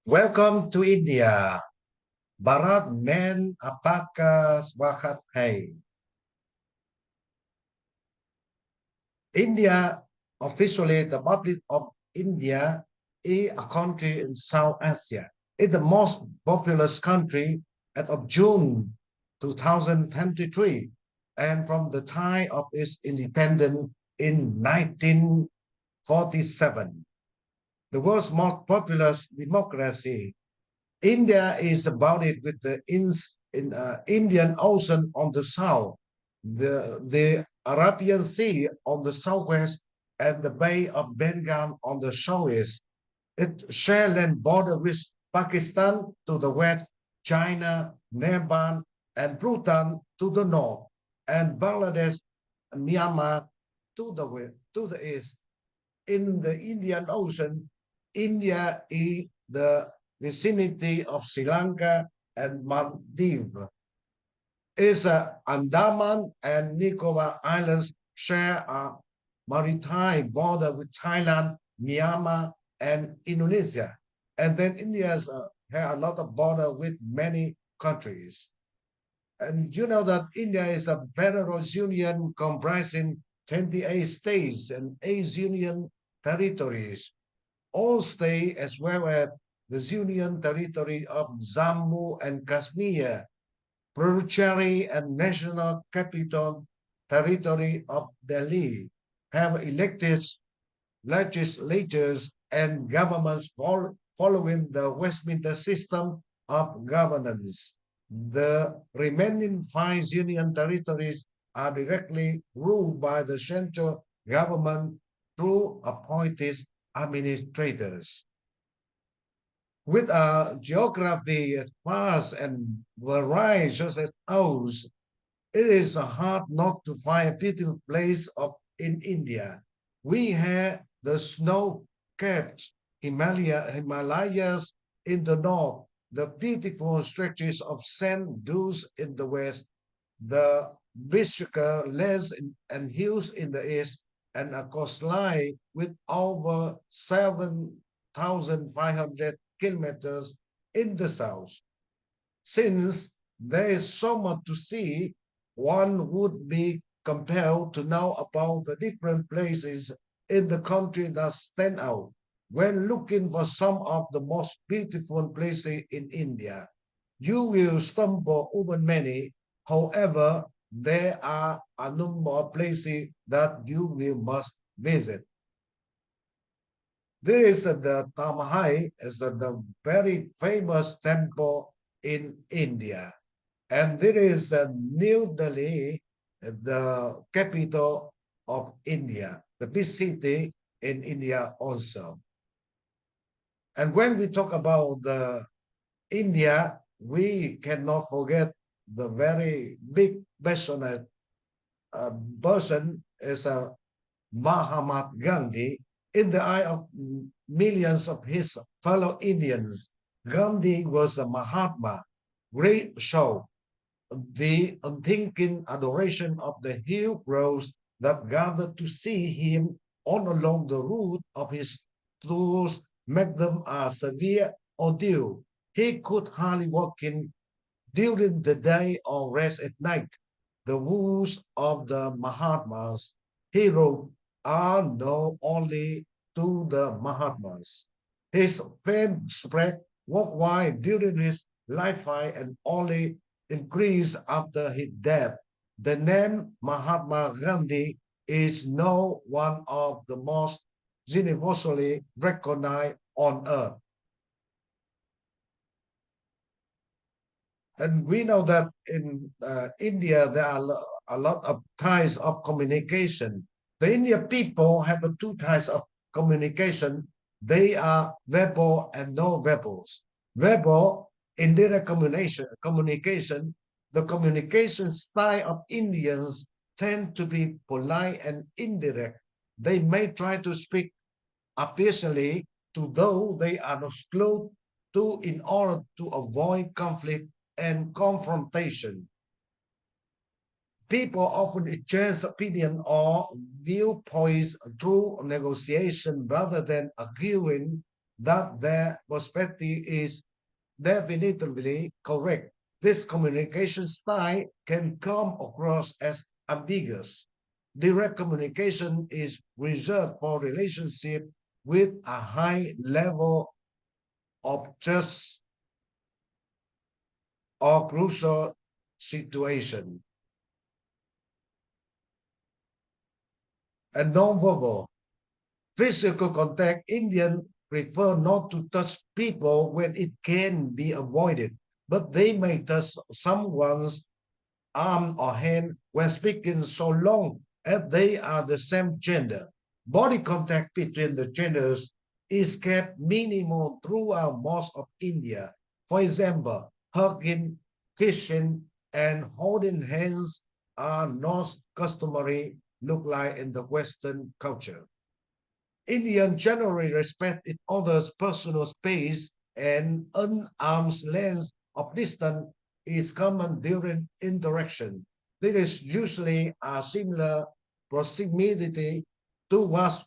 Welcome to India. Barat men apakah swakat hai? India, officially the Republic of India, is a country in South Asia. It's the most populous country as of June 2023, and from the time of its independence in 1947. The world's most populous democracy. India is bounded with the Indian Ocean on the south, the Arabian Sea on the southwest, and the Bay of Bengal on the southeast. It shares land border with Pakistan to the west, China, Nepal, and Bhutan to the north, and Bangladesh and Myanmar to the east. In the Indian Ocean, India is the vicinity of Sri Lanka and Maldives. Andaman and Nicobar Islands share a maritime border with Thailand, Myanmar, and Indonesia. And then India has a lot of border with many countries. And you know that India is a federal union comprising 28 states and 8 union territories. All states, as well as the union territory of Jammu and Kashmir, Puducherry and National Capital Territory of Delhi, have elected legislatures and governments following the Westminster system of governance. The remaining 5 union territories are directly ruled by the central government through appointed administrators. With a geography as vast and varied just as ours, it is hard not to find a beautiful place in India. We have the snow-capped Himalayas in the north, the beautiful stretches of sand dunes in the west, the Vishaka lakes and hills in the east, and a coastline with over 7,500 kilometers in the south. Since there is so much to see, one would be compelled to know about the different places in the country that stand out when looking for some of the most beautiful places in India. You will stumble over many. However, there are a number of places that you will must visit. There is the Tamahai, is the very famous temple in India. And there is New Delhi, the capital of India, the big city in India also. And when we talk about India, we cannot forget the very big passionate person is Mahatma Gandhi. In the eye of millions of his fellow Indians, Gandhi was a Mahatma, great show, the unthinking adoration of the heroes that gathered to see him on along the route of his tours make them a severe ordeal. He could hardly walk in during the day or rest at night. The woes of the Mahatmas, he wrote, are known only to the Mahatmas. His fame spread worldwide during his lifetime and only increased after his death. The name Mahatma Gandhi is now one of the most universally recognized on earth. And we know that in India, there are a lot of types of communication. The Indian people have two types of communication. They are verbal and non-verbals. Verbal, indirect communication, the communication style of Indians tend to be polite and indirect. They may try to speak appeasingly to those they are not close to in order to avoid conflict and confrontation. People often exchange opinion or viewpoints through negotiation rather than arguing that their perspective is definitively correct. This communication style can come across as ambiguous. Direct communication is reserved for relationship with a high level of trust or crucial situation. And nonverbal physical contact, Indians prefer not to touch people when it can be avoided, but they may touch someone's arm or hand when speaking so long as they are the same gender. Body contact between the genders is kept minimal throughout most of India. For example, hugging, kissing, and holding hands are not customary look like in the Western culture. Indians generally respect each other's personal space and an arm's length of distance is common during interaction. There is usually a similar proximity to what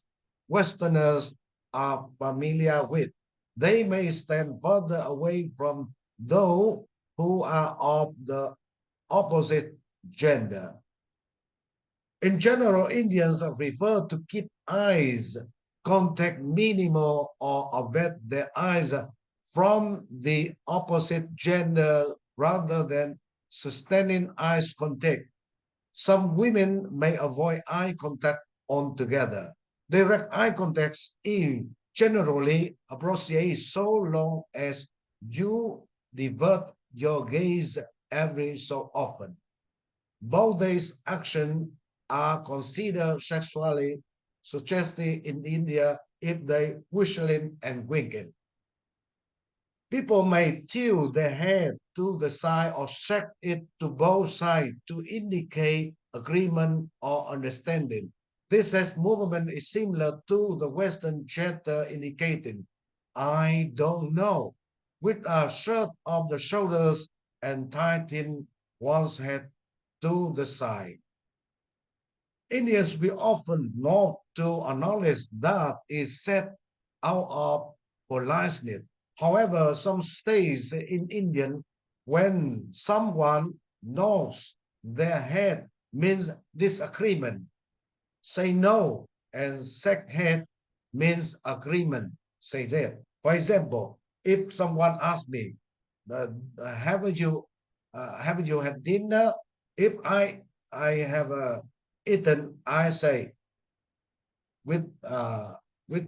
Westerners are familiar with. They may stand further away from those who are of the opposite gender. In general, Indians prefer to keep eyes contact minimal or avert their eyes from the opposite gender rather than sustaining eyes contact. Some women may avoid eye contact altogether. Direct eye contact is generally appropriate so long as you divert your gaze every so often. Both these actions are considered sexually suggestive in India if they whistling and winking. People may tilt their head to the side or shake it to both sides to indicate agreement or understanding. This as movement is similar to the Western gesture indicating, I don't know, with a shirt of the shoulders and tilting one's head to the side. Indians will often not to acknowledge that is said out of politeness. However, some states in Indian, when someone nods their head means disagreement. Say no and shake head means agreement. Say that. For example, if someone asks me, uh, haven't you had dinner? If I have eaten, I say with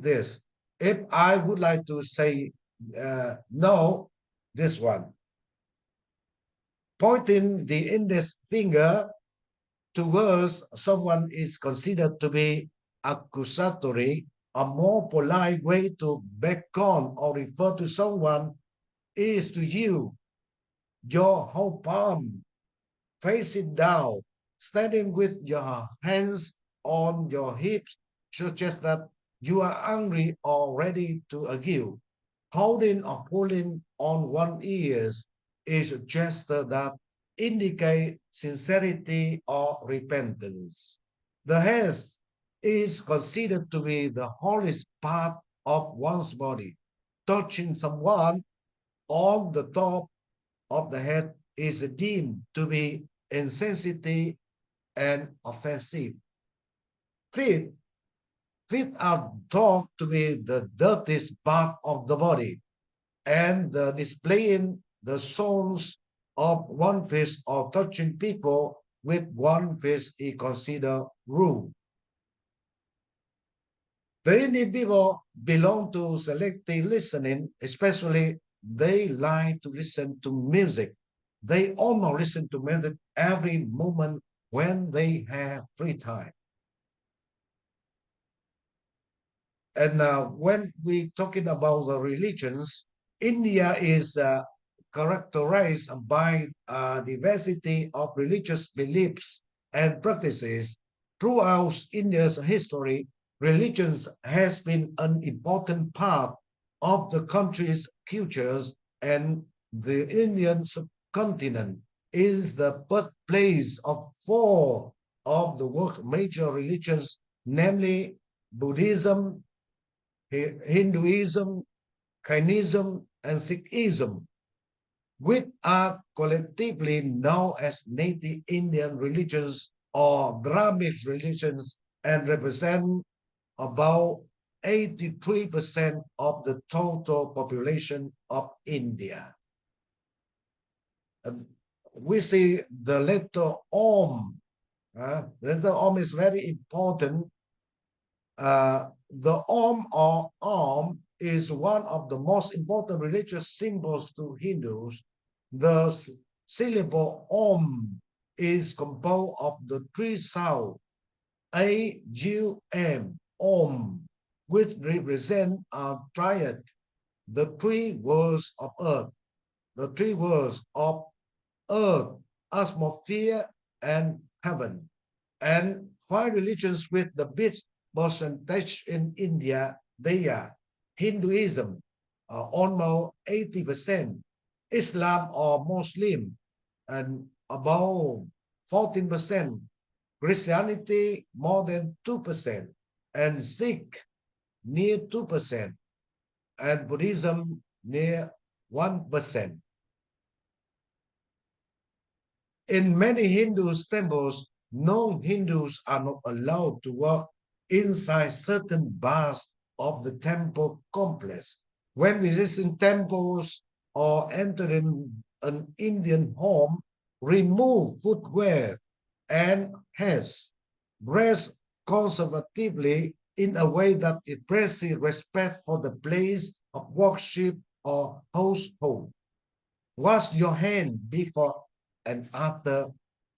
this. If I would like to say no, this one, pointing the index finger towards someone is considered to be accusatory. A more polite way to beckon or refer to someone is to use your whole palm face it down, standing with your hands on your hips suggests that you are angry or ready to argue. Holding or pulling on one ears is a gesture that indicate sincerity or repentance. The hands is considered to be the holiest part of one's body. Touching someone on the top of the head is deemed to be insensitive and offensive. Feet, feet are thought to be the dirtiest part of the body, and displaying the soles of one foot or touching people with one foot is considered rude. The individual belong to selective listening, especially they like to listen to music. They almost listen to music every moment when they have free time. And when we talking about the religions, India is characterized by a diversity of religious beliefs and practices. Throughout India's history, religions has been an important part of the country's cultures, and the Indian subcontinent is the birthplace of four of the world's major religions, namely Buddhism, Hinduism, Jainism, and Sikhism, which are collectively known as native Indian religions or Brahminic religions and represent about 83% of the total population of India. And we see the letter Om. The letter Om is very important. The Om or Om is one of the most important religious symbols to Hindus. The syllable Om is composed of the three sounds A, U, M, Om, which represent a triad, the three worlds of earth, the three worlds of earth, atmosphere, and heaven. And five religions with the biggest percentage in India, they are Hinduism, almost 80%, Islam or Muslim, and about 14%, Christianity more than 2%, and Sikh near 2%, and Buddhism near 1%. In many Hindu temples, non-Hindus are not allowed to walk inside certain bars of the temple complex. When visiting temples or entering an Indian home, remove footwear and hats, dress conservatively in a way that expresses respect for the place of worship or household. Wash your hands before and after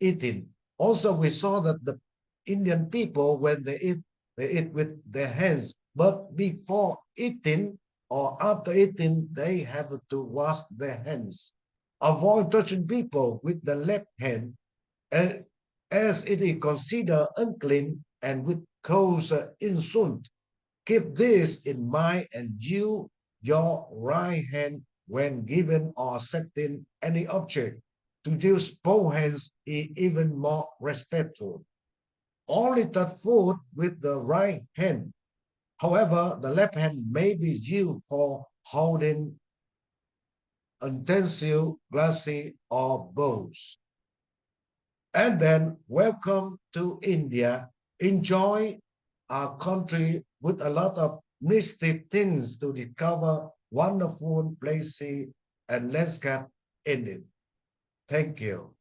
eating. Also, we saw that the Indian people, when they eat with their hands, but before eating or after eating, they have to wash their hands. Avoid touching people with the left hand, as it is considered unclean and would cause insult. Keep this in mind and use your right hand when given or accepting any object. To use both hands is even more respectful. Only touch food with the right hand. However, the left hand may be used for holding utensil, glassy, or bowls. And then, welcome to India. Enjoy our country with a lot of mystic things to discover, wonderful places and landscape in it. Thank you.